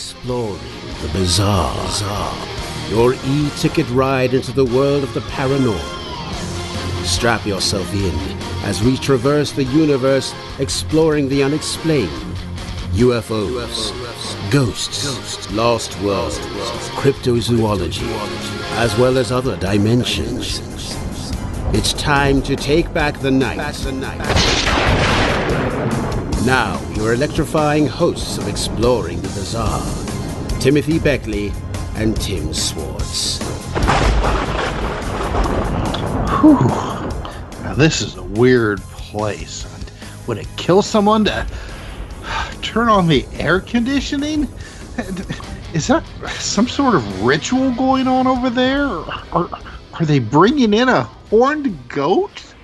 Exploring the bizarre. Your e-ticket ride into the world of the paranormal. Strap yourself in as we traverse the universe exploring the unexplained. UFOs, ghosts, lost worlds, cryptozoology, as well as other dimensions. It's time to take back the night. Now, your electrifying hosts of Exploring the Bizarre, Timothy Beckley and Tim Swartz. Whew. Now, this is a weird place. Would it kill someone to turn on the air conditioning? Is that some sort of ritual going on over there? Are they bringing in a horned goat?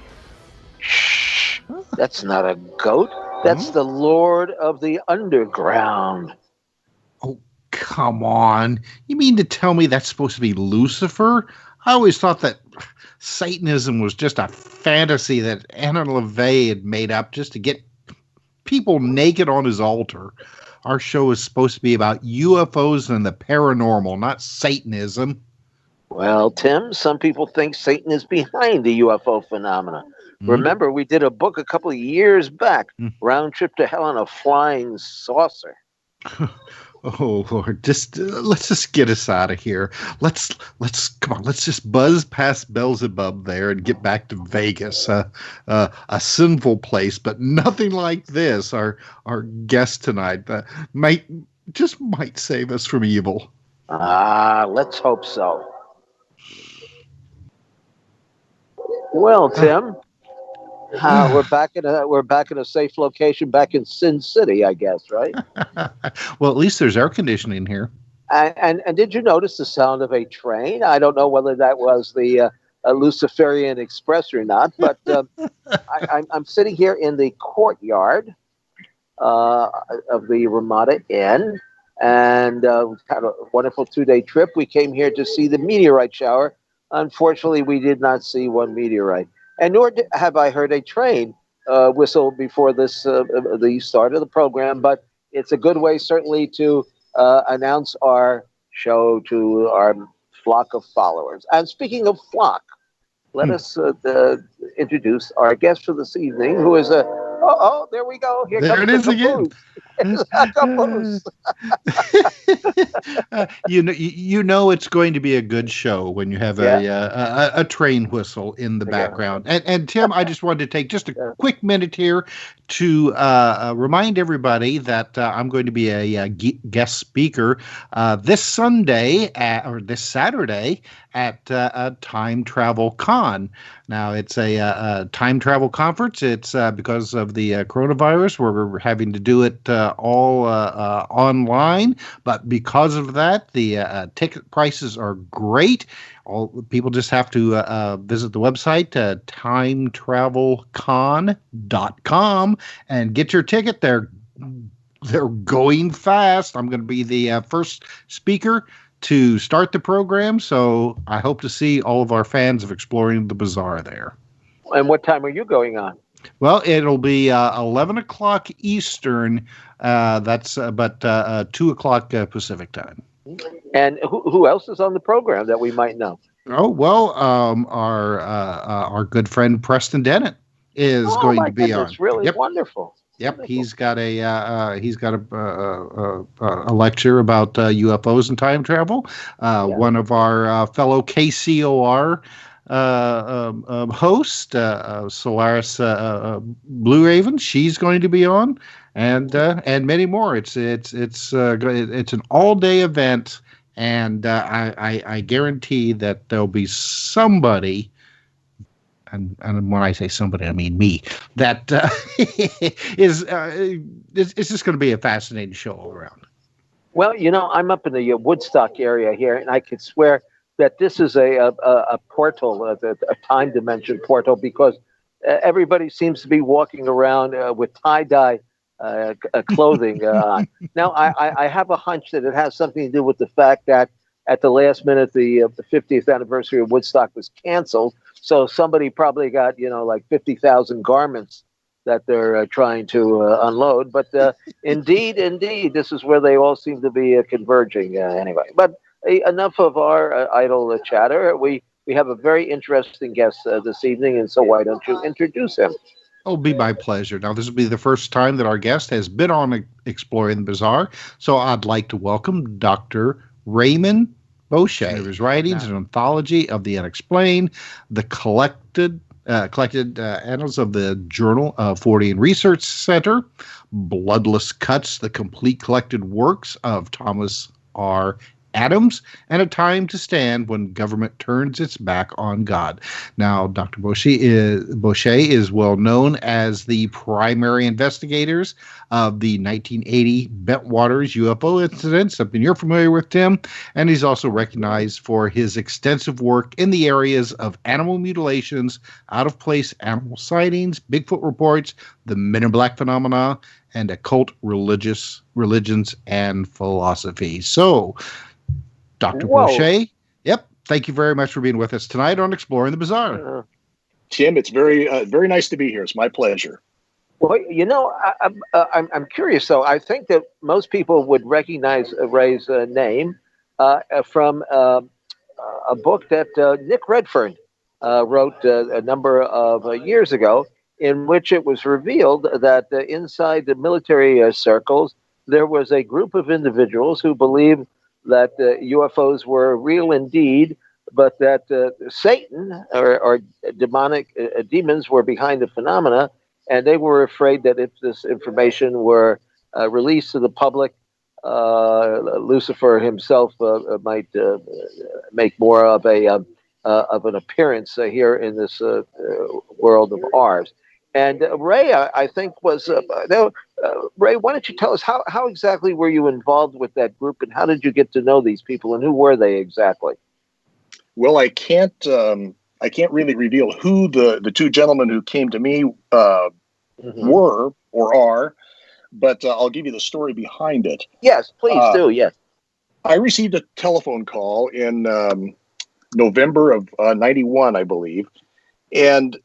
Shh. That's not a goat. That's the Lord of the Underground. Oh, come on. You mean to tell me that's supposed to be Lucifer? I always thought that Satanism was just a fantasy that Anna LaVey had made up just to get people naked on his altar. Our show is supposed to be about UFOs and the paranormal, not Satanism. Well, Tim, some people think Satan is behind the UFO phenomena. Remember, we did a book a couple of years back, Round Trip to Hell on a Flying Saucer. Oh Lord, let's just get us out of here. Let's come on. Let's just buzz past Beelzebub there and get back to Vegas, a sinful place, but nothing like this. Our guest tonight might save us from evil. Let's hope so. Well, Tim, we're back in a safe location, back in Sin City, I guess, right? Well, at least there's air conditioning here. And did you notice the sound of a train? I don't know whether that was the Luciferian Express or not, but I'm sitting here in the courtyard of the Ramada Inn, and had a wonderful 2-day trip. We came here to see the meteorite shower. Unfortunately, we did not see one meteorite. And nor have I heard a train whistle before the start of the program, but it's a good way, certainly, to announce our show to our flock of followers. And speaking of flock, let us introduce our guest for this evening, who is there we go. Here there comes it is again. You know it's going to be a good show when you have a train whistle in the background. And Tim, I just wanted to take just a quick minute here to remind everybody that I'm going to be a guest speaker this Saturday at Time Travel Con. Now, it's a time travel conference. It's because of the coronavirus. We're having to do it all online. But because of that, the ticket prices are great. People just have to visit the website, timetravelcon.com, and get your ticket. They're going fast. I'm going to be the first speaker to start the program, so I hope to see all of our fans of Exploring the Bizarre there. And what time are you going on? Well, it'll be 11 o'clock Eastern. But 2 o'clock Pacific time. And who else is on the program that we might know? Oh well, our good friend Preston Dennett is going to be on. It's really wonderful. Yep, he's got a lecture about UFOs and time travel. One of our fellow KCOR host, Solaris Blue Raven, she's going to be on, and many more. It's an all-day event, and I guarantee that there'll be somebody. And when I say somebody, I mean me. That it's just going to be a fascinating show all around. Well, I'm up in the Woodstock area here, and I could swear that this is a portal, a time dimension portal, because everybody seems to be walking around with tie-dye clothing on. Now, I have a hunch that it has something to do with the fact that at the last minute, the 50th anniversary of Woodstock was canceled. So somebody probably got, like 50,000 garments that they're trying to unload. But indeed, this is where they all seem to be converging anyway. But enough of our idle chatter. We have a very interesting guest this evening, and so why don't you introduce him? It'll be my pleasure. Now, this will be the first time that our guest has been on Exploring the Bizarre, so I'd like to welcome Dr. Raymond Bouche. His writings, an anthology of the unexplained, the collected annals of the Journal of Fortean Research Center, Bloodless Cuts, the complete collected works of Thomas R. Adams, and A Time to Stand When Government Turns Its Back on God. Now, Dr. Bouche is well known as the primary investigators of the 1980 Bentwaters UFO incident, something you're familiar with, Tim, and he's also recognized for his extensive work in the areas of animal mutilations, out-of-place animal sightings, Bigfoot reports, the Men in Black phenomena, and occult religions and philosophy. So, Dr. Bouche, thank you very much for being with us tonight on Exploring the Bizarre. Tim, it's very nice to be here. It's my pleasure. Well, I'm curious, though. I think that most people would recognize Ray's name from a book that Nick Redfern wrote a number of years ago, in which it was revealed that inside the military circles, there was a group of individuals who believed that UFOs were real indeed, but that Satan or demonic demons were behind the phenomena, and they were afraid that if this information were released to the public, Lucifer himself might make more of an appearance here in this world of ours. And Ray, I think, was Ray. Why don't you tell us how exactly were you involved with that group, and how did you get to know these people, and who were they exactly? Well, I can't really reveal who the two gentlemen who came to me were or are, but I'll give you the story behind it. Yes, please do. Yes, I received a telephone call in November of '91, I believe, and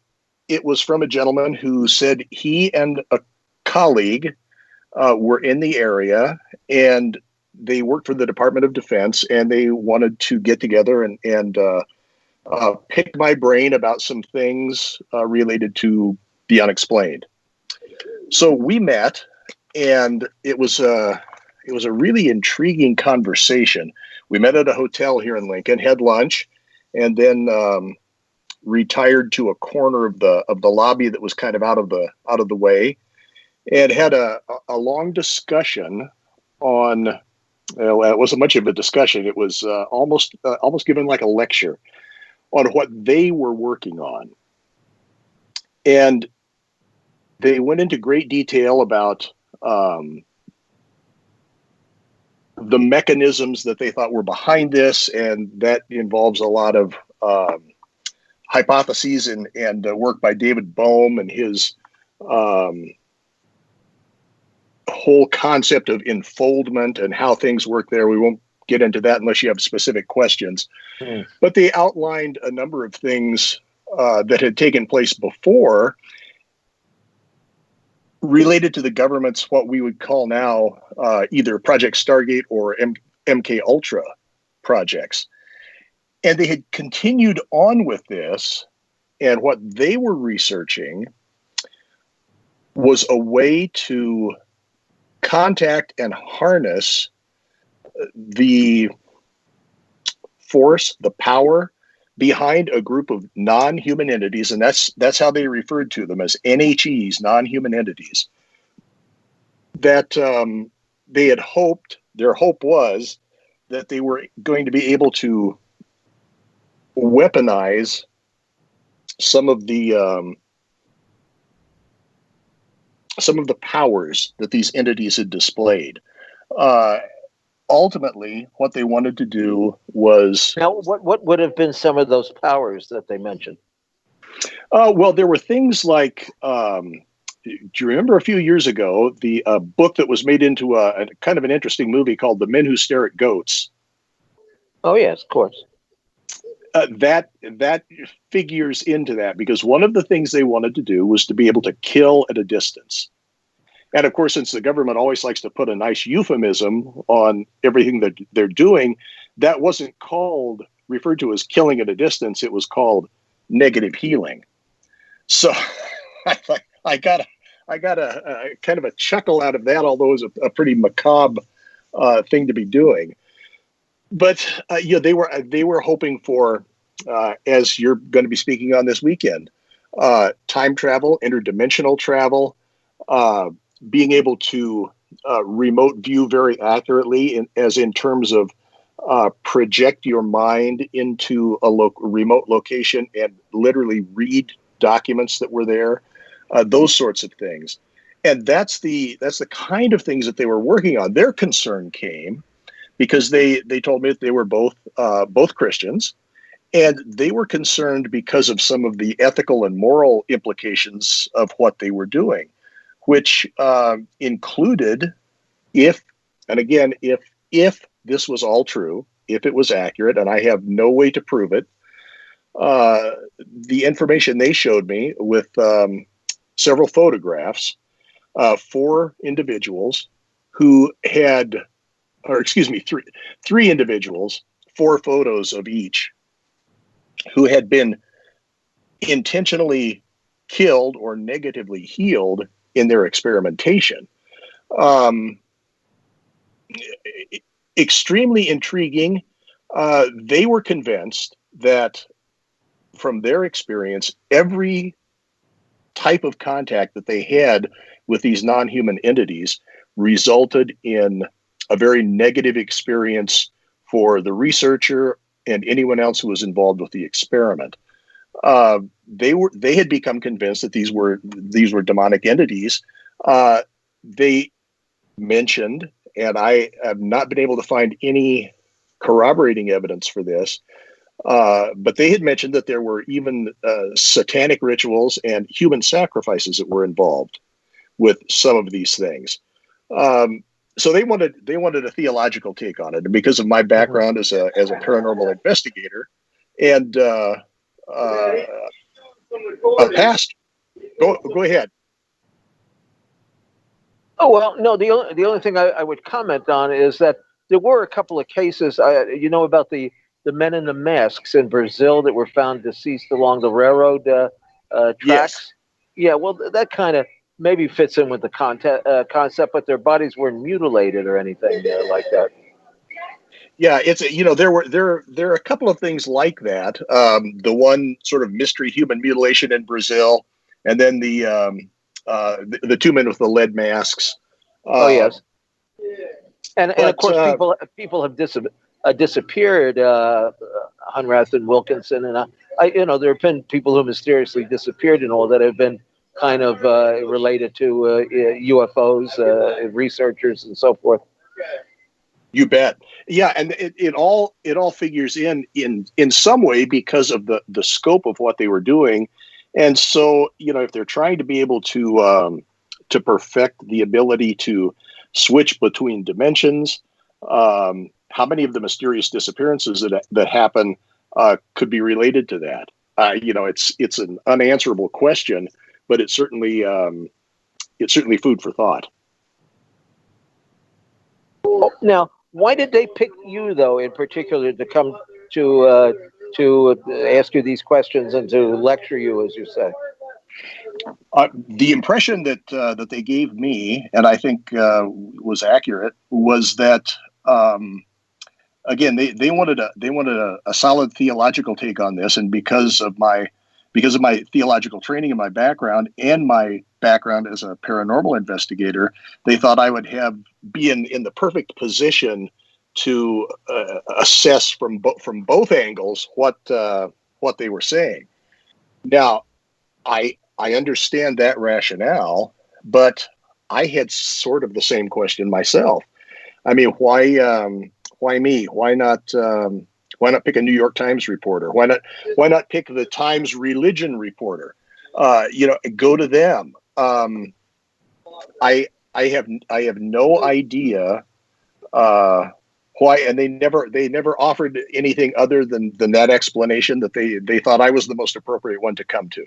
it was from a gentleman who said he and a colleague were in the area, and they worked for the Department of Defense, and they wanted to get together and pick my brain about some things related to the unexplained. So we met, and it was a really intriguing conversation. We met at a hotel here in Lincoln, had lunch, and then retired to a corner of the lobby that was kind of out of the way, and had a long discussion on. Well, it wasn't much of a discussion. It was almost given like a lecture on what they were working on, and they went into great detail about the mechanisms that they thought were behind this, and that involves a lot of hypotheses and work by David Boeche and his whole concept of enfoldment and how things work there. We won't get into that unless you have specific questions. But they outlined a number of things that had taken place before related to the government's, what we would call now either Project Stargate or MK Ultra projects. And they had continued on with this, and what they were researching was a way to contact and harness the force, the power behind a group of non-human entities, and that's how they referred to them, as NHEs, non-human entities, that they had hoped, their hope was that they were going to be able to weaponize some of the powers that these entities had displayed. Ultimately, what they wanted to do was... Now, what would have been some of those powers that they mentioned? Well, there were things like, do you remember a few years ago, the book that was made into a kind of an interesting movie called The Men Who Stare at Goats? Oh, yes, of course. that figures into that, because one of the things they wanted to do was to be able to kill at a distance. And of course, since the government always likes to put a nice euphemism on everything that they're doing, that wasn't referred to as killing at a distance. It was called negative healing. So I got a kind of a chuckle out of that, although it was a pretty macabre thing to be doing. But they were hoping for, as you're going to be speaking on this weekend, time travel, interdimensional travel, being able to remote view very accurately, as in terms of project your mind into a remote location and literally read documents that were there, those sorts of things. And that's the kind of things that they were working on. Their concern came because they told me that they were both Christians, and they were concerned because of some of the ethical and moral implications of what they were doing, which included, if this was all true, if it was accurate, and I have no way to prove it, the information they showed me with several photographs, 4 individuals who had, or excuse me, three individuals, 4 photos of each, who had been intentionally killed or negatively healed in their experimentation. Extremely intriguing. They were convinced that from their experience, every type of contact that they had with these non-human entities resulted in a very negative experience for the researcher and anyone else who was involved with the experiment. They had become convinced that these were demonic entities. They mentioned, and I have not been able to find any corroborating evidence for this, but they had mentioned that there were even satanic rituals and human sacrifices that were involved with some of these things. So they wanted a theological take on it, and because of my background as a paranormal investigator and a pastor. Go ahead. Oh, well, no, the only thing I would comment on is that there were a couple of cases, about the men in the masks in Brazil that were found deceased along the railroad tracks. Yes. Yeah, well, that kind of maybe fits in with the concept, but their bodies weren't mutilated or anything like that. Yeah, there are a couple of things like that. The one sort of mystery human mutilation in Brazil, and then the 2 men with the lead masks. Oh yes, and of course people have disappeared. Hunrath and Wilkinson, and there have been people who mysteriously disappeared and all that have been kind of related to UFOs, researchers and so forth. You bet. Yeah, and it all figures in some way because of the scope of what they were doing. And so, if they're trying to be able to perfect the ability to switch between dimensions, how many of the mysterious disappearances that happen could be related to that? It's an unanswerable question, but it's certainly food for thought. Now, why did they pick you, though, in particular, to come to ask you these questions and to lecture you, as you say? The impression that they gave me, and I think was accurate, was that again they wanted a solid theological take on this, and because of my theological training and my background as a paranormal investigator, they thought I would be in the perfect position to assess from both angles what they were saying. Now, I understand that rationale, but I had sort of the same question myself. I mean, why me? Why not pick a New York Times reporter? Why not pick the Times religion reporter? Go to them. I have no idea quite, and they never offered anything other than that explanation that they thought I was the most appropriate one to come to.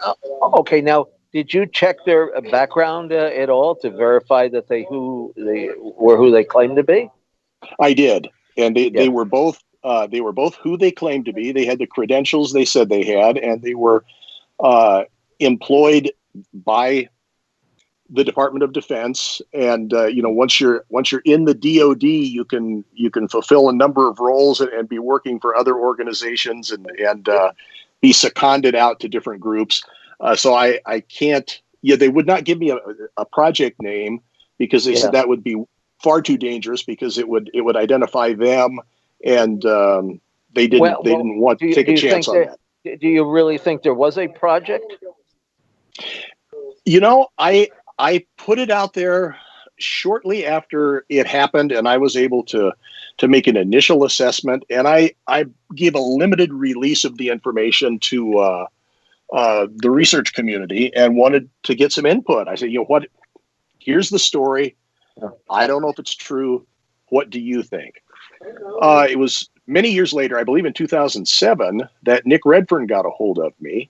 Okay, now did you check their background at all to verify that who they claimed to be? I did, and they were both who they claimed to be. They had the credentials they said they had, and they were employed by the Department of Defense. And once you're in the DoD, you can fulfill a number of roles and be working for other organizations and be seconded out to different groups. So I can't. Yeah, they would not give me a project name because they said that would be far too dangerous because it would identify them, and they didn't want to take a chance on that. Do you really think there was a project? I put it out there shortly after it happened, and I was able to make an initial assessment, and I gave a limited release of the information to the research community and wanted to get some input. I said, here's the story. I don't know if it's true. What do you think? It was many years later, I believe in 2007, that Nick Redfern got a hold of me,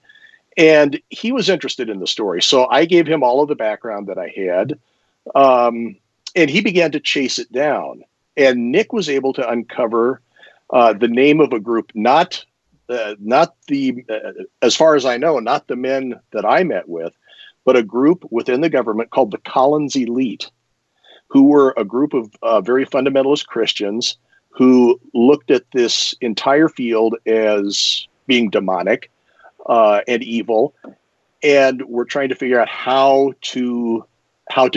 and he was interested in the story. So I gave him all of the background that I had, and he began to chase it down. And Nick was able to uncover the name of a group, not the, as far as I know, not the men that I met with, but a group within the government called the Collins Elite, who were a group of very fundamentalist Christians who looked at this entire field as being demonic and evil, and were trying to figure out how to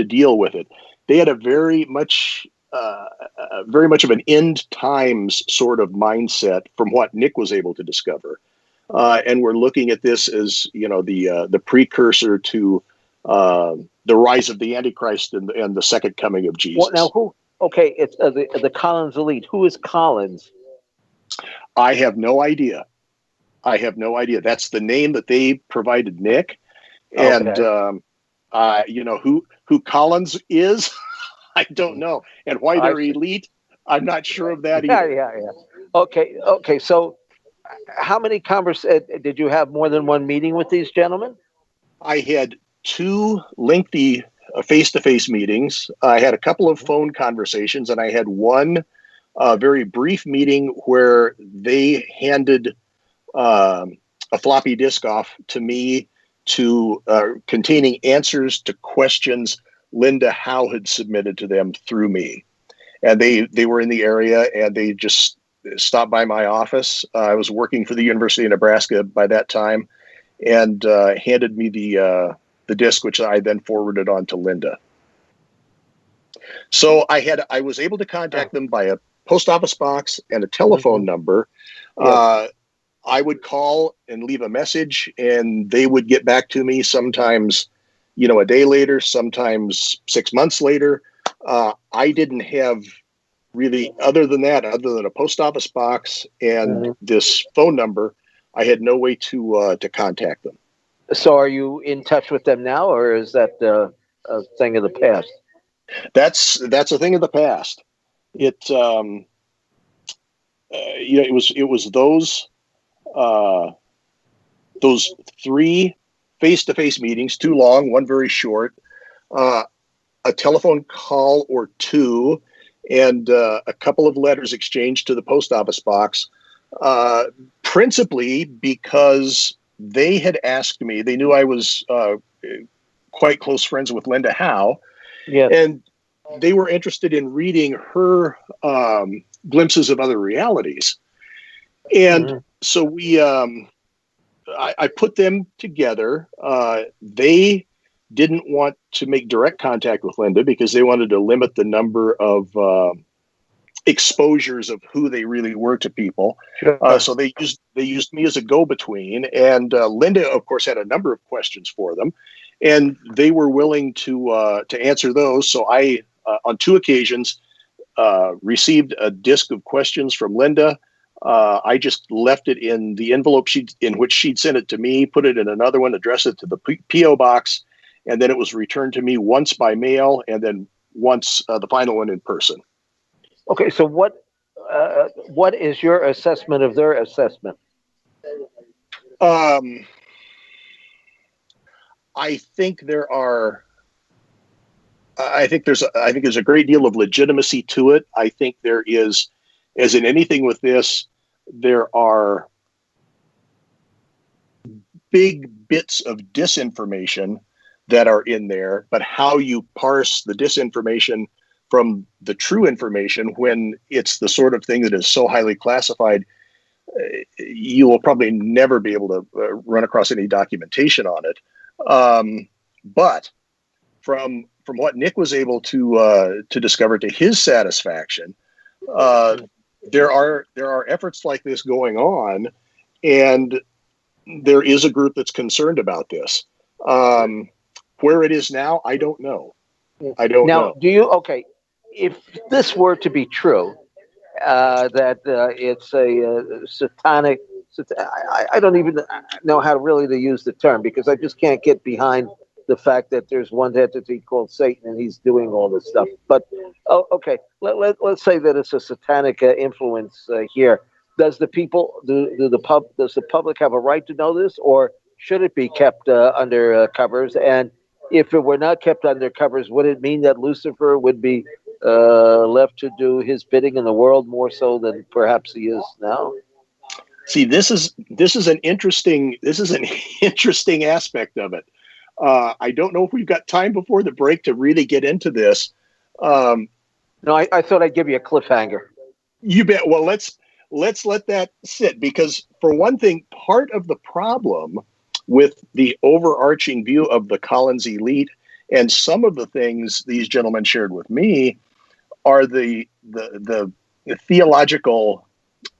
deal with it. They had a very much of an end times sort of mindset from what Nick was able to discover, and we're looking at this as the precursor to the rise of the Antichrist and the second coming of Jesus. Well, now who? Okay, it's the Collins Elite. Who is Collins? I have no idea. That's the name that they provided Nick, and who Collins is, I don't know, and why they're elite, I'm not sure of that either. Yeah. Okay. So, how many did you have more than one meeting with these gentlemen? I had 2 lengthy face-to-face meetings. I had a couple of phone conversations, and I had one very brief meeting where they handed a floppy disk off to me containing answers to questions Linda Howe had submitted to them through me. And they were in the area, and they just stopped by my office. I was working for the University of Nebraska by that time, and handed me the disk, which I then forwarded on to Linda. So I was able to contact them by a post office box and a telephone number. Yes. I would call and leave a message, and they would get back to me sometimes, a day later, sometimes 6 months later. I didn't have really, other than a post office box and this phone number, I had no way to contact them. So are you in touch with them now, or is that a thing of the past? That's a thing of the past. It was those 3 face-to-face meetings, 2 long, 1 very short, a telephone call or 2, and a couple of letters exchanged to the post office box, principally because they had asked me, they knew I was quite close friends with Linda Howe, and they were interested in reading her glimpses of other realities. And so I put them together. They didn't want to make direct contact with Linda because they wanted to limit the number of exposures of who they really were to people. Sure. So they used me as a go-between, and Linda, of course, had a number of questions for them, and they were willing to answer those. So I, on 2 occasions, received a disc of questions from Linda. I just left it in the envelope in which she'd sent it to me, put it in another one, addressed it to the P.O. box, and then it was returned to me once by mail, and then once the final one in person. Okay, so what what is your assessment of their assessment? I think there's a great deal of legitimacy to it. I think there is, as in anything with this, there are big bits of disinformation that are in there, but how you parse the disinformation from the true information when it's the sort of thing that is so highly classified, you will probably never be able to run across any documentation on it. But from what Nick was able to discover to his satisfaction, there are efforts like this going on, and there is a group that's concerned about this. Where it is now, I don't know. Now, if this were to be true, that it's a satanic, I don't even know how really to use the term, because I just can't get behind the fact that there's one entity called Satan and he's doing all this stuff. But let's say that it's a satanic influence here. Does the public have a right to know this, or should it be kept under covers? And if it were not kept under covers, would it mean that Lucifer would be left to do his bidding in the world more so than perhaps he is now? See, this is an interesting aspect of it. I don't know if we've got time before the break to really get into this. No, I thought I'd give you a cliffhanger. You bet. Well, let's let that sit, because for one thing, part of the problem with the overarching view of the Collins elite and some of the things these gentlemen shared with me are the theological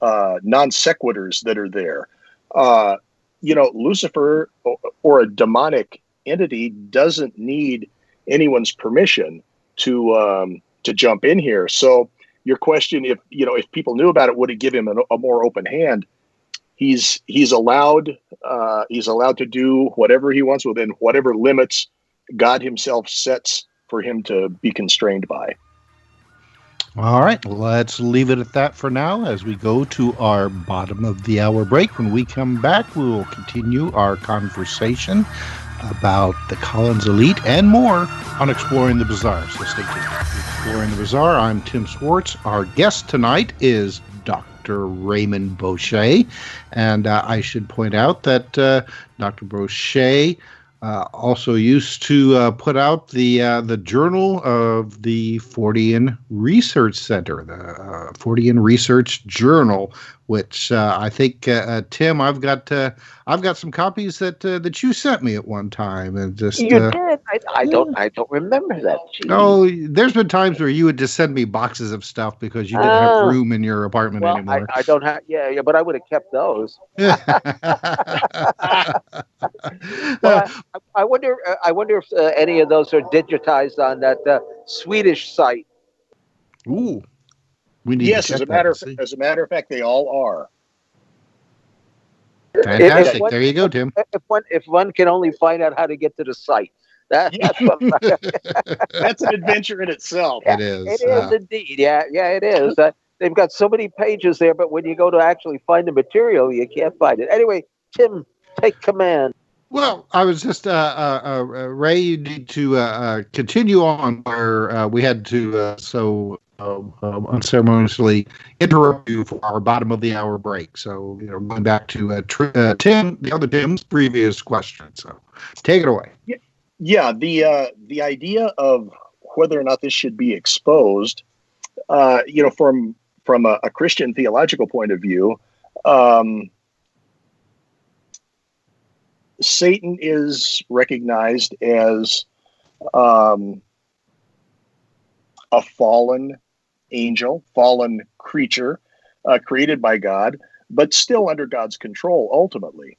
non sequiturs that are there. Lucifer or a demonic entity doesn't need anyone's permission to jump in here. So your question, if people knew about it, would it give him a more open hand? He's allowed to do whatever he wants within whatever limits God himself sets for him to be constrained by. All right, let's leave it at that for now as we go to our bottom of the hour break. When we come back, we will continue our conversation about the Collins elite and more on Exploring the Bizarre. So stay tuned. Exploring the Bizarre, I'm Tim Swartz. Our guest tonight is Dr. Raymond Bouche, and I should point out that Dr. Bouche also used to put out the Journal of the Fortean Research Center, the Fortean Research Journal, which I think Tim, I've got some copies that you sent me at one time, and just you did. I don't remember that. Jeez. Oh, there's been times where you would just send me boxes of stuff because you didn't have room in your apartment anymore. I don't have. Yeah, but I would have kept those. Well, I wonder if any of those are digitized on that Swedish site. Ooh, we need. Yes, as a matter of fact, they all are. Fantastic. There you go, Tim. If one can only find out how to get to the site, that's an adventure in itself. It is. It is indeed. Yeah, it is. They've got so many pages there, but when you go to actually find the material, you can't find it. Anyway, Tim, take command. Well, I was just, Ray, you need to continue on where we had to unceremoniously interrupt you for our bottom of the hour break. So, going back to Tim, the other Tim's previous question. So, take it away. Yeah, the idea of whether or not this should be exposed, from a Christian theological point of view, Satan is recognized as a fallen angel, fallen creature, created by God, but still under God's control ultimately.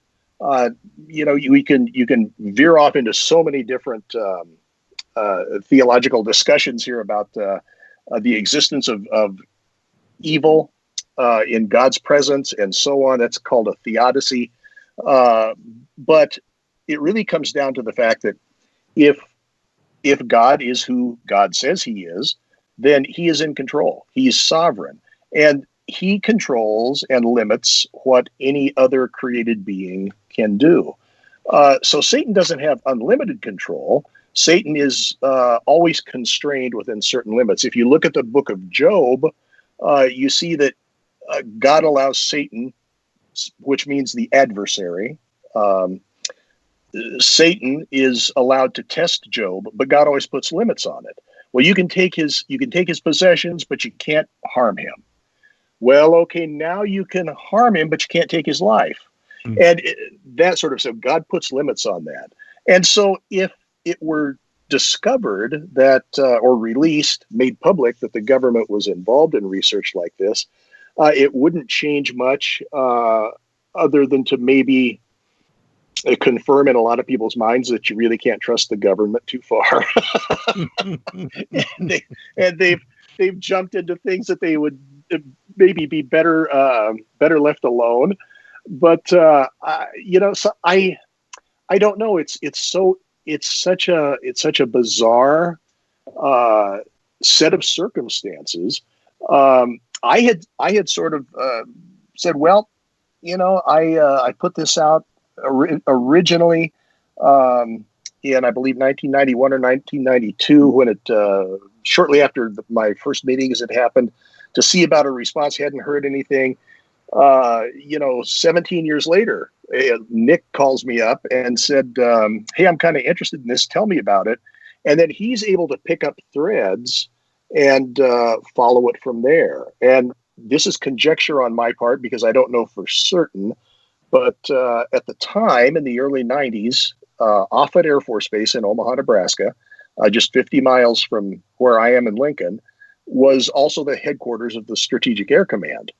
You can veer off into so many different theological discussions here about the existence of evil in God's presence and so on. That's called a theodicy. But it really comes down to the fact that if God is who God says he is, then he is in control. He is sovereign. And he controls and limits what any other created being can do. So Satan doesn't have unlimited control. Satan is always constrained within certain limits. If you look at the book of Job, you see that God allows Satan, which means the adversary. Satan is allowed to test Job, but God always puts limits on it. Well, you can take his possessions, but you can't harm him. Well, okay, now you can harm him, but you can't take his life. And that sort of, so God puts limits on that. And so if it were discovered that, or released, made public that the government was involved in research like this, it wouldn't change much other than to maybe confirm in a lot of people's minds that you really can't trust the government too far. and they've jumped into things that they would maybe be better left alone. But so I don't know. It's such a bizarre set of circumstances. I had sort of said, well, I put this out originally in, I believe, 1991 or 1992, when it shortly after my first meetings had happened, to see about a response. Hadn't heard anything. 17 years later, Nick calls me up and said, hey, I'm kind of interested in this. Tell me about it. And then he's able to pick up threads and follow it from there. And this is conjecture on my part because I don't know for certain. But at the time, in the early 90s, Offutt Air Force Base in Omaha, Nebraska, just 50 miles from where I am in Lincoln, was also the headquarters of the Strategic Air Command.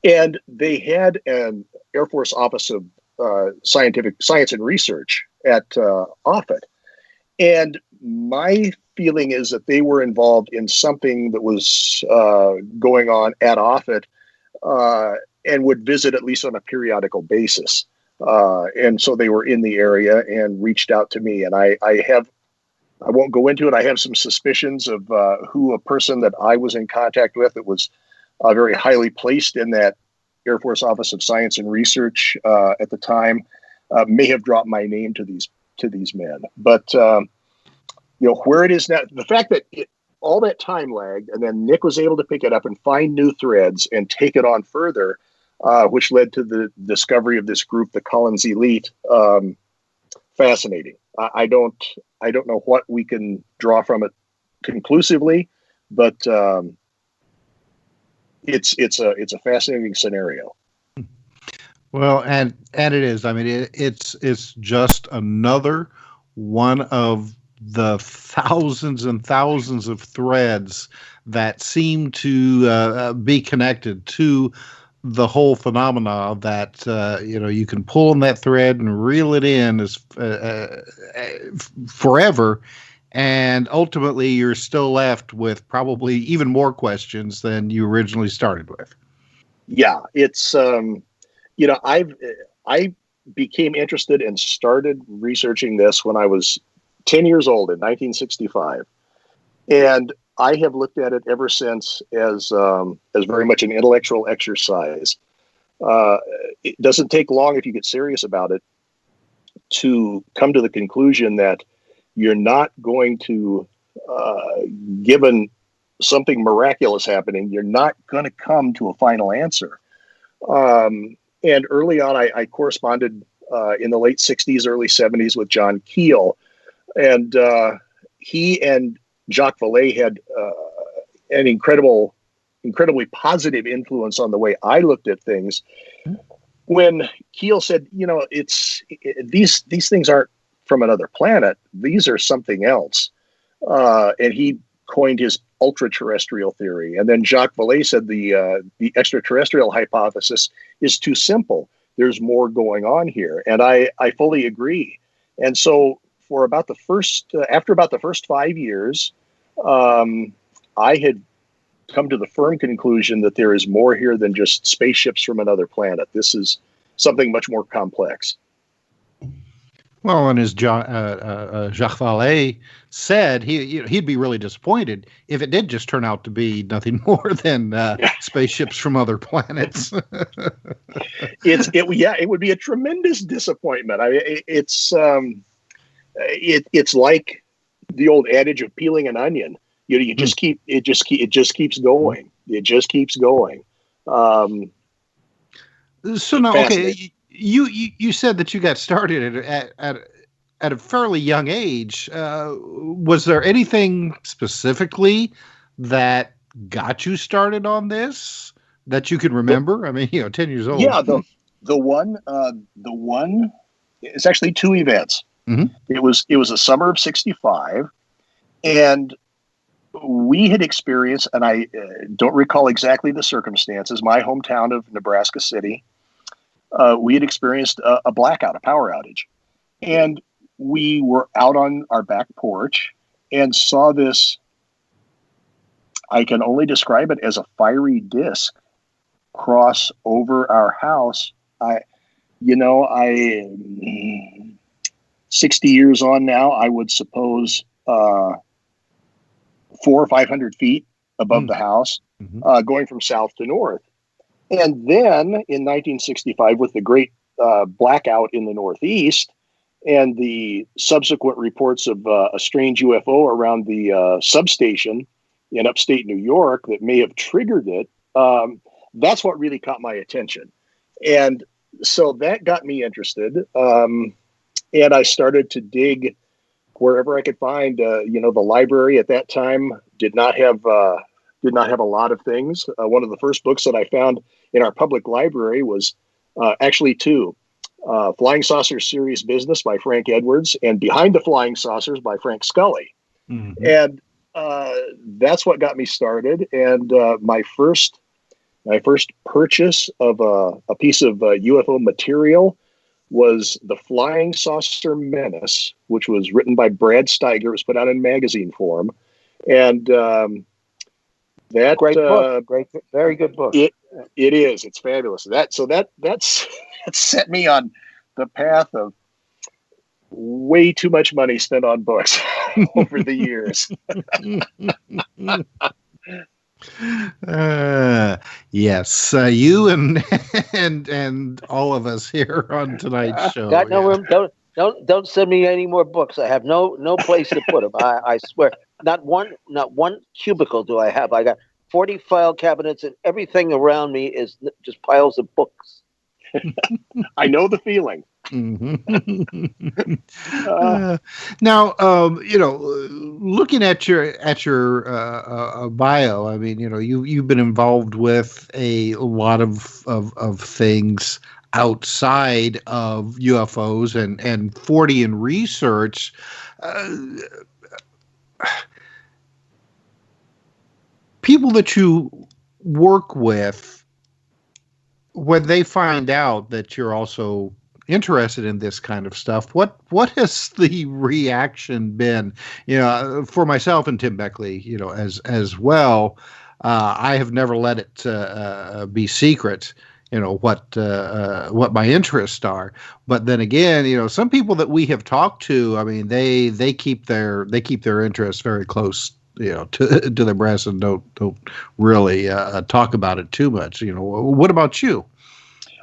And they had an Air Force Office of Science and Research at Offutt. And my feeling is that they were involved in something that was going on at Offutt and would visit at least on a periodical basis. And so they were in the area and reached out to me. And I won't go into it. I have some suspicions of who a person that I was in contact with that was very highly placed in that Air Force Office of Science and Research at the time may have dropped my name to these men. But where it is now, the fact that all that time lagged, and then Nick was able to pick it up and find new threads and take it on further, which led to the discovery of this group, the Collins Elite. Fascinating. I don't know what we can draw from it conclusively, but it's a fascinating scenario. Well, and it is. I mean, it's just another one of the thousands and thousands of threads that seem to be connected to the whole phenomena that you can pull on that thread and reel it in as forever, and ultimately you're still left with probably even more questions than you originally started with. Yeah, it's I became interested and started researching this when I was 10 years old in 1965, and I have looked at it ever since as very much an intellectual exercise. It doesn't take long if you get serious about it to come to the conclusion that you're not going to, given something miraculous happening, you're not going to come to a final answer. And early on, I corresponded in the late 60s, early 70s with John Keel, and he and Jacques Vallée had an incredibly positive influence on the way I looked at things. When Keel said, these things aren't from another planet; these are something else, and he coined his ultra-terrestrial theory. And then Jacques Vallée said the extraterrestrial hypothesis is too simple. There's more going on here, and I fully agree. And so, for about after about the first 5 years, I had come to the firm conclusion that there is more here than just spaceships from another planet. This is something much more complex. Well, and as Jacques Vallée said, he'd be really disappointed if it did just turn out to be nothing more than spaceships from other planets. It would be a tremendous disappointment. I mean, it's like the old adage of peeling an onion. You just it just keeps going. It just keeps going. So now, okay, you said that you got started at a fairly young age. Was there anything specifically that got you started on this that you can remember? I mean, 10 years old. Yeah, the one it's actually two events. Mm-hmm. It was the summer of '65, and we had experienced, and I don't recall exactly the circumstances, my hometown of Nebraska City, we had experienced a blackout, a power outage. And we were out on our back porch and saw this, I can only describe it as a fiery disc cross over our house. 60 years on now, I would suppose 400 or 500 feet above the house, going from south to north. And then in 1965, with the great blackout in the Northeast and the subsequent reports of a strange UFO around the substation in upstate New York that may have triggered it, that's what really caught my attention. And so that got me interested. And I started to dig wherever I could find. The library at that time did not have a lot of things. One of the first books that I found in our public library was actually two. Flying Saucers Serious Business by Frank Edwards and Behind the Flying Saucers by Frank Scully. Mm-hmm. And that's what got me started. And my first purchase of a piece of UFO material was The Flying Saucer Menace, which was written by Brad Steiger. It was put out in magazine form. And that great book, very good book. It is. It's fabulous. That's set me on the path of way too much money spent on books over the years. Yes, you and all of us here on tonight's show. Got no room. Don't send me any more books. I have no place to put them. I swear, not one cubicle do I have. I got 40 file cabinets, and everything around me is just piles of books. I know the feeling. Mm-hmm. Now, looking at your bio, I mean, you've been involved with a lot of things outside of UFOs and Fortean Research. People that you work with, when they find out that you're also interested in this kind of stuff, what has the reaction been? For myself and Tim Beckley, as well, I have never let it be secret, what my interests are. But then again, some people that we have talked to, I mean, they keep their interests very close, to their breast and don't really talk about it too much. What about you?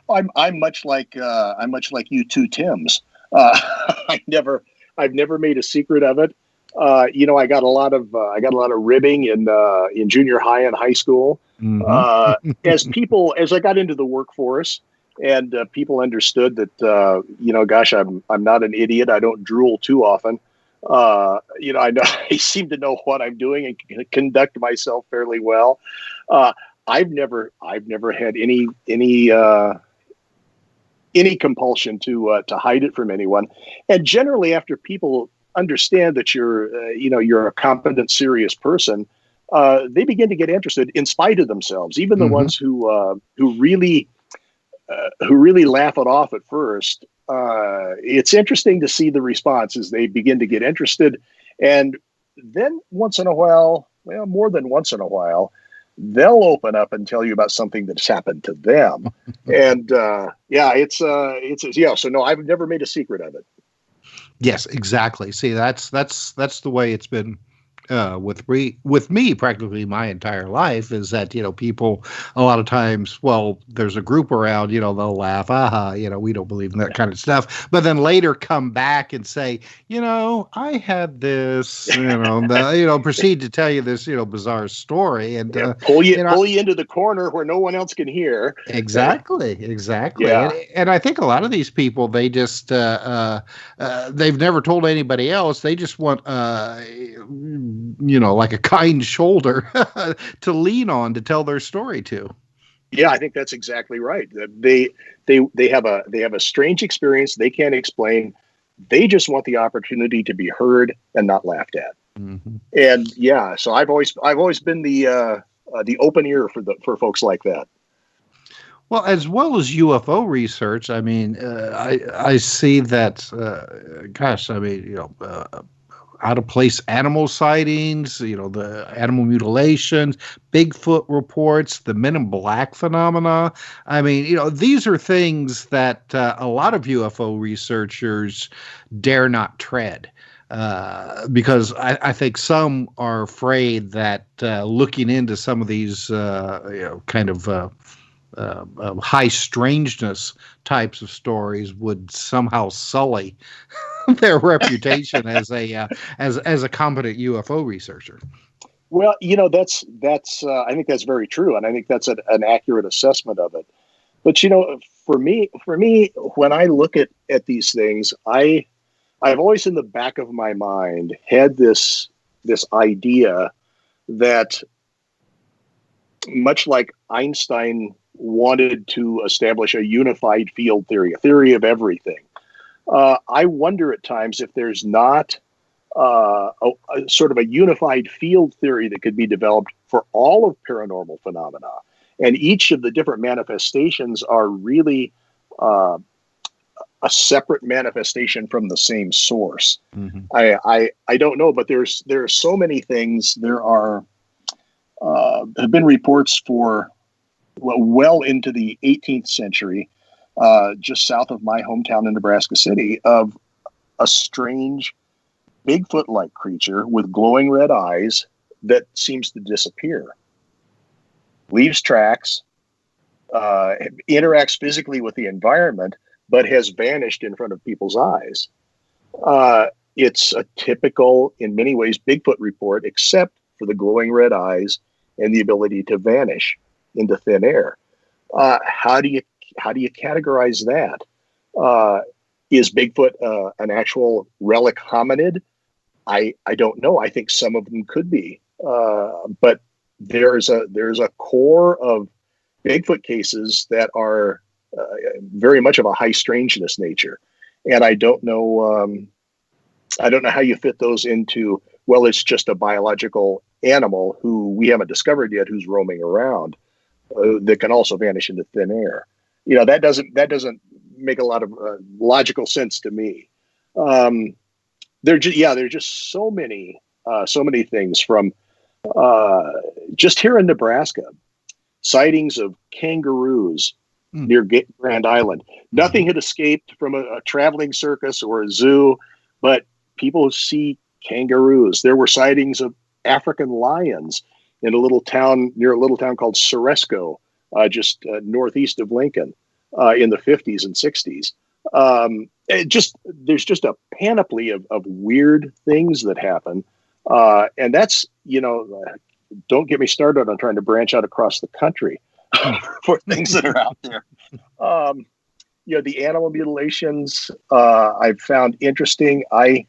I'm much like you two Tims. I've never made a secret of it. I got a lot of ribbing in junior high and high school. Mm-hmm. As I got into the workforce and people understood that, gosh, I'm not an idiot. I don't drool too often. I know I seem to know what I'm doing and can conduct myself fairly well. I've never had any compulsion to hide it from anyone. And generally, after people understand that you're a competent, serious person, they begin to get interested in spite of themselves. Even the ones who really laugh it off at first. It's interesting to see the response as they begin to get interested. And then once in a while, well, more than once in a while, they'll open up and tell you about something that's happened to them. And so no, I've never made a secret of it. Yes, exactly. See, that's the way it's been with me practically my entire life, is that, people a lot of times, well, there's a group around, they'll laugh, aha, we don't believe in that kind of stuff, but then later come back and say, I had this, proceed to tell you this, bizarre story, and pull you into the corner where no one else can hear. Exactly. Yeah. And I think a lot of these people, they just they've never told anybody else. They just want like a kind shoulder to lean on to tell their story to. Yeah, I think that's exactly right. They have a strange experience they can't explain. They just want the opportunity to be heard and not laughed at. Mm-hmm. And yeah, so I've always been the open ear for folks like that. Well, as well as UFO research, I mean, I see that. Out of place animal sightings, the animal mutilations, Bigfoot reports, the Men in Black phenomena. I mean, these are things that a lot of UFO researchers dare not tread. Because I think some are afraid that looking into some of these, kind of high strangeness types of stories would somehow sully their reputation as a competent UFO researcher. Well, that's I think that's very true, and I think that's an accurate assessment of it. But for me, when I look at these things, I've always in the back of my mind had this idea that, much like Einstein wanted to establish a unified field theory, a theory of everything, I wonder at times if there's not a sort of a unified field theory that could be developed for all of paranormal phenomena. And each of the different manifestations are really a separate manifestation from the same source. Mm-hmm. I don't know, but there are so many things. There are have been reports for well into the 18th century, just south of my hometown in Nebraska City, of a strange Bigfoot-like creature with glowing red eyes that seems to disappear, leaves tracks, interacts physically with the environment, but has vanished in front of people's eyes. It's a typical, in many ways, Bigfoot report, except for the glowing red eyes and the ability to vanish into thin air. How do you categorize that? Is Bigfoot an actual relic hominid? I don't know. I think some of them could be, but there's a core of Bigfoot cases that are very much of a high strangeness nature, and I don't know how you fit those into, well, it's just a biological animal who we haven't discovered yet, who's roaming around, that can also vanish into thin air. That doesn't make a lot of logical sense to me. There are just so many things from just here in Nebraska, sightings of kangaroos near Grand Island. Nothing had escaped from a traveling circus or a zoo, but people see kangaroos. There were sightings of African lions in a little town called Ceresco, just northeast of Lincoln, in the 50s and 60s. There's just a panoply of weird things that happen, and that's don't get me started on trying to branch out across the country for things that are out there. The animal mutilations I've found interesting. I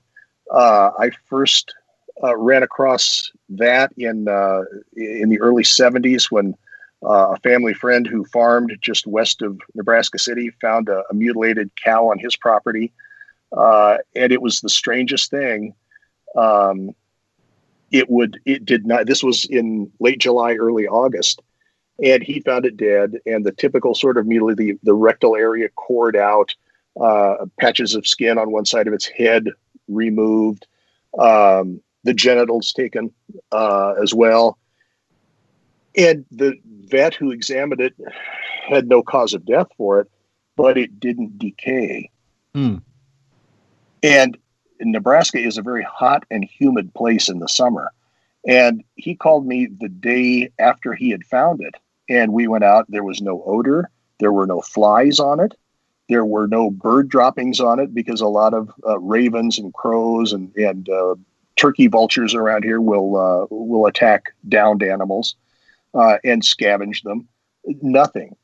first ran across that in the early 70s when a family friend who farmed just west of Nebraska City found a mutilated cow on his property, and it was the strangest thing. It did not. This was in late July, early August, and he found it dead. And the typical sort of mutilation, the rectal area cored out, patches of skin on one side of its head removed, the genitals taken as well. And the vet who examined it had no cause of death for it, but it didn't decay. And Nebraska is a very hot and humid place in the summer. And he called me the day after he had found it. And we went out. There was no odor. There were no flies on it. There were no bird droppings on it, because a lot of ravens and crows and turkey vultures around here will attack downed animals and scavenge them. Nothing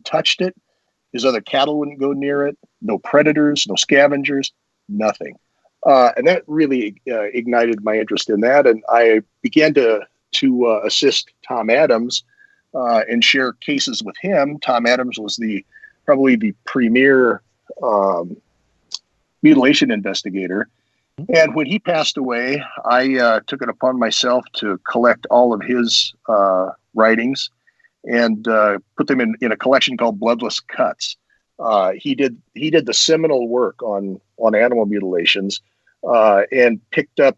touched it. His other cattle wouldn't go near it. No predators, no scavengers, nothing. And that really ignited my interest in that. And I began to assist Tom Adams and share cases with him. Tom Adams was probably the premier mutilation investigator. And when he passed away, I took it upon myself to collect all of his writings and put them in a collection called Bloodless Cuts. He did the seminal work on animal mutilations, and picked up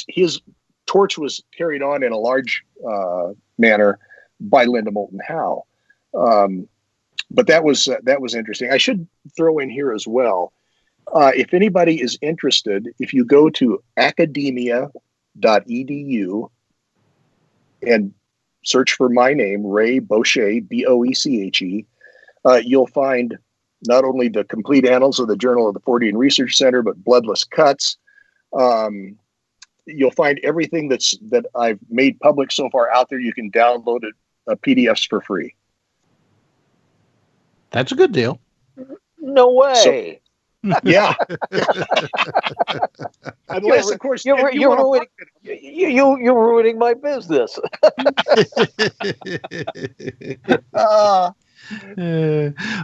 his torch was carried on in a large manner by Linda Moulton Howe. But that was interesting. I should throw in here as well, if anybody is interested, if you go to academia.edu and search for my name, Ray Bouche, Boeche, you'll find not only the complete annals of the Journal of the Fortean Research Center, but Bloodless Cuts. You'll find everything that I've made public so far out there. You can download it, PDFs for free. That's a good deal. No way. Yeah. Unless, of course, you're ruining my business.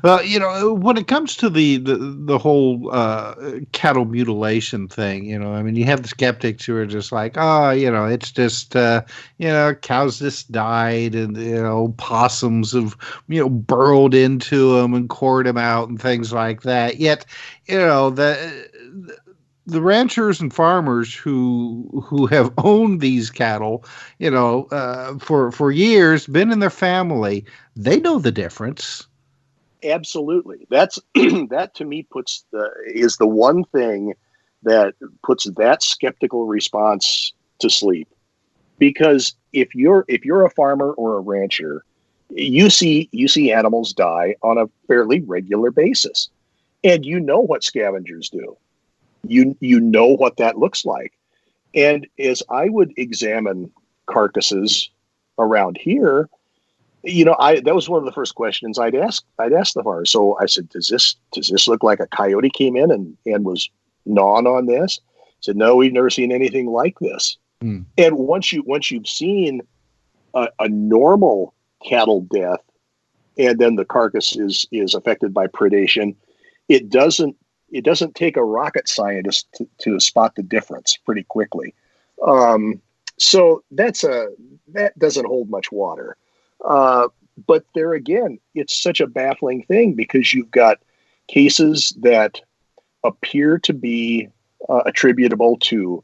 Well, when it comes to the whole cattle mutilation thing, I mean, you have the skeptics who are just like, it's just, cows just died, and possums have, burrowed into them and cored them out and things like that. Yet, the ranchers and farmers who have owned these cattle, for years, been in their family, they know the difference. Absolutely. That's that to me is the one thing that puts that skeptical response to sleep. Because if you're a farmer or a rancher, you see animals die on a fairly regular basis, and you know what scavengers do. You know what that looks like. And as I would examine carcasses around here, that was one of the first questions I'd ask the farmer. So I said, does this look like a coyote came in and was gnawing on this? I said, no, we've never seen anything like this. And once you've seen a normal cattle death, and then the carcass is affected by predation, it doesn't take a rocket scientist to spot the difference pretty quickly. So that doesn't hold much water. But there again, it's such a baffling thing, because you've got cases that appear to be attributable to,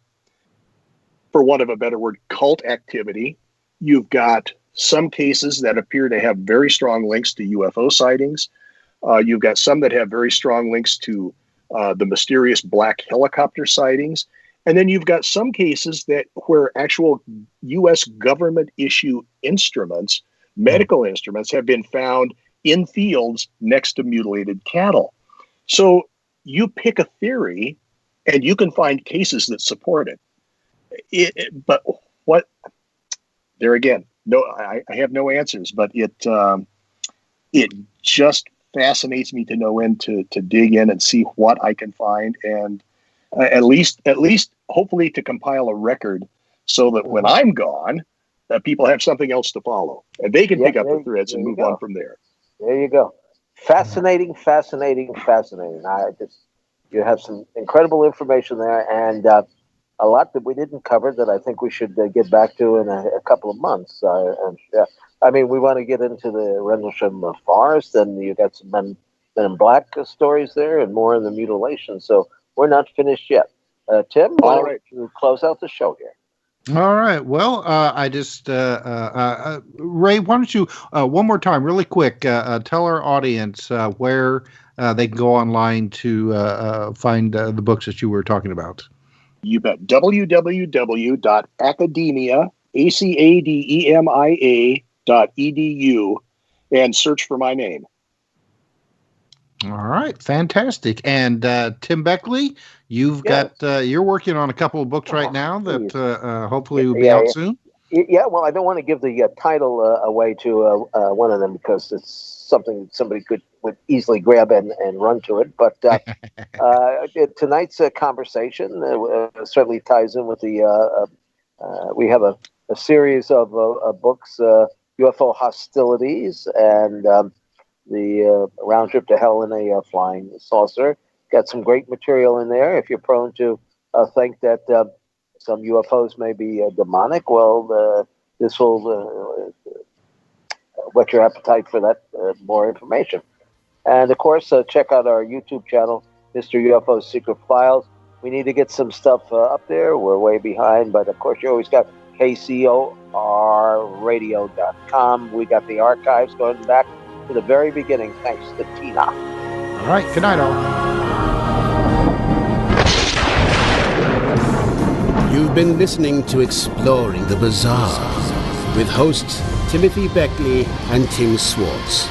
for want of a better word, cult activity. You've got some cases that appear to have very strong links to UFO sightings. You've got some that have very strong links to the mysterious black helicopter sightings. And then you've got some cases where actual U.S. government issue instruments, medical instruments, have been found in fields next to mutilated cattle. So you pick a theory and you can find cases that support it. But what, there again, no, I have no answers, but it just fascinates me to no end to dig in and see what I can find, and at least hopefully to compile a record so that when I'm gone, that people have something else to follow and they can pick up the threads and move on from there. There you go. Fascinating. You have some incredible information there, and a lot that we didn't cover that I think we should get back to in a couple of months. I mean, we want to get into the Rendlesham Forest, and you got some Men in Black stories there, and more in the mutilation. So we're not finished yet. Tim, why don't you close out the show here? All right. Well, I just Ray, why don't you one more time, really quick, tell our audience where they can go online to find the books that you were talking about. You bet. www.academia.edu and search for my name. All right, fantastic. And Tim Beckley, you've got you're working on a couple of books right now that hopefully will be out soon. Yeah, well, I don't want to give the title away to one of them because it's something somebody would easily grab and run to it. But tonight's conversation certainly ties in with the. We have a series of books, UFO hostilities, and the round trip to hell in a flying saucer. Got some great material in there. If you're prone to think that some UFOs may be demonic, well, this will whet your appetite for that more information. And of course, check out our YouTube channel, Mr. UFO Secret Files. We need to get some stuff up there. We're way behind, but of course, you always got KCORradio.com. We got the archives going back to the very beginning, thanks to Tina. All right, good night, all. You've been listening to Exploring the Bizarre with hosts Timothy Beckley and Tim Swartz.